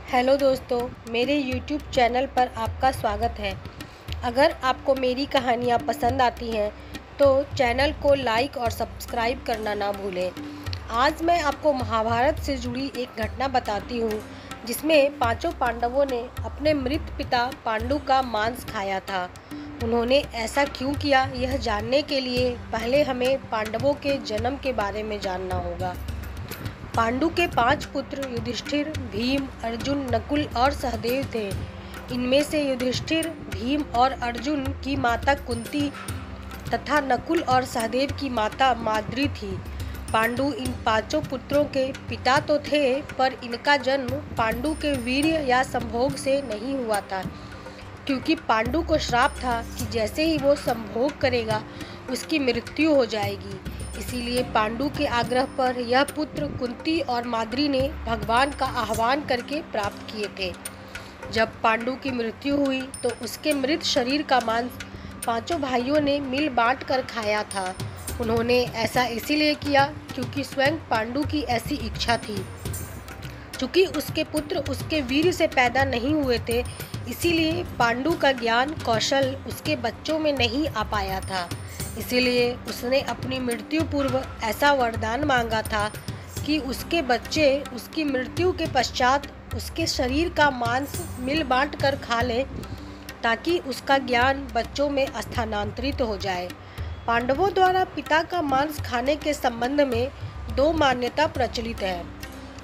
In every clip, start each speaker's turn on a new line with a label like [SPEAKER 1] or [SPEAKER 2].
[SPEAKER 1] Hello दोस्तों, मेरे YouTube channel पर आपका स्वागत है। अगर आपको मेरी कहानियाँ पसंद आती हैं तो चैनल को लाइक और सब्सक्राइब करना ना भूलें। आज मैं आपको महाभारत से जुड़ी एक घटना बताती हूँ जिसमें पांचों पांडवों ने अपने मृत पिता पांडु का मांस खाया था। उन्होंने ऐसा क्यों किया, यह जानने के लिए पहले हमें पांडवों के जन्म के बारे में जानना होगा। पांडु के 5 पुत्र युधिष्ठिर, भीम, अर्जुन, नकुल और सहदेव थे। इनमें से युधिष्ठिर, भीम और अर्जुन की माता कुंती तथा नकुल और सहदेव की माता माद्री थी। पांडु इन पांचों पुत्रों के पिता तो थे, पर इनका जन्म पांडु के वीर्य या संभोग से नहीं हुआ था, क्योंकि पांडु को श्राप था कि जैसे ही वो संभोग करेगा उसकी मृत्यु हो जाएगी। इसीलिए पांडु के आग्रह पर यह पुत्र कुंती और माद्री ने भगवान का आह्वान करके प्राप्त किए थे। जब पांडु की मृत्यु हुई तो उसके मृत शरीर का मांस पांचों भाइयों ने मिल बांट कर खाया था। उन्होंने ऐसा इसीलिए किया क्योंकि स्वयं पांडु की ऐसी इच्छा थी। चूँकि उसके पुत्र उसके वीर से पैदा नहीं हुए थे, इसीलिए पांडु का ज्ञान कौशल उसके बच्चों में नहीं आ पाया था। इसीलिए उसने अपनी मृत्यु पूर्व ऐसा वरदान मांगा था कि उसके बच्चे उसकी मृत्यु के पश्चात उसके शरीर का मांस मिल बांट कर खा लें, ताकि उसका ज्ञान बच्चों में स्थानांतरित हो जाए। पांडवों द्वारा पिता का मांस खाने के संबंध में 2 मान्यता प्रचलित है।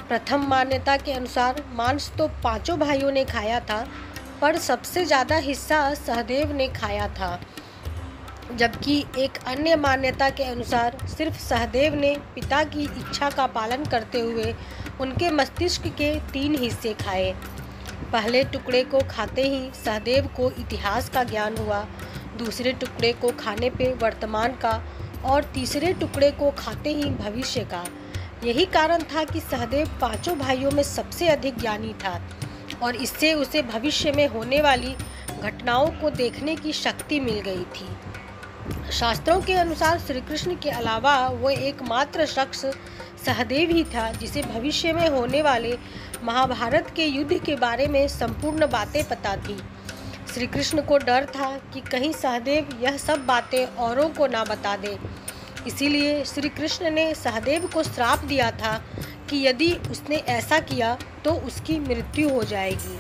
[SPEAKER 1] प्रथम मान्यता के अनुसार मांस तो पांचों भाइयों ने खाया था, पर सबसे ज़्यादा हिस्सा सहदेव ने खाया था, जबकि एक अन्य मान्यता के अनुसार सिर्फ सहदेव ने पिता की इच्छा का पालन करते हुए उनके मस्तिष्क के 3 हिस्से खाए। पहले टुकड़े को खाते ही सहदेव को इतिहास का ज्ञान हुआ, दूसरे टुकड़े को खाने पे वर्तमान का और तीसरे टुकड़े को खाते ही भविष्य का। यही कारण था कि सहदेव पांचों भाइयों में सबसे अधिक ज्ञानी था और इससे उसे भविष्य में होने वाली घटनाओं को देखने की शक्ति मिल गई थी। शास्त्रों के अनुसार श्री कृष्ण के अलावा वो एकमात्र शख्स सहदेव ही था जिसे भविष्य में होने वाले महाभारत के युद्ध के बारे में संपूर्ण बातें पता थी। श्री कृष्ण को डर था कि कहीं सहदेव यह सब बातें औरों को ना बता दे। इसीलिए श्री कृष्ण ने सहदेव को श्राप दिया था कि यदि उसने ऐसा किया तो उसकी मृत्यु हो जाएगी।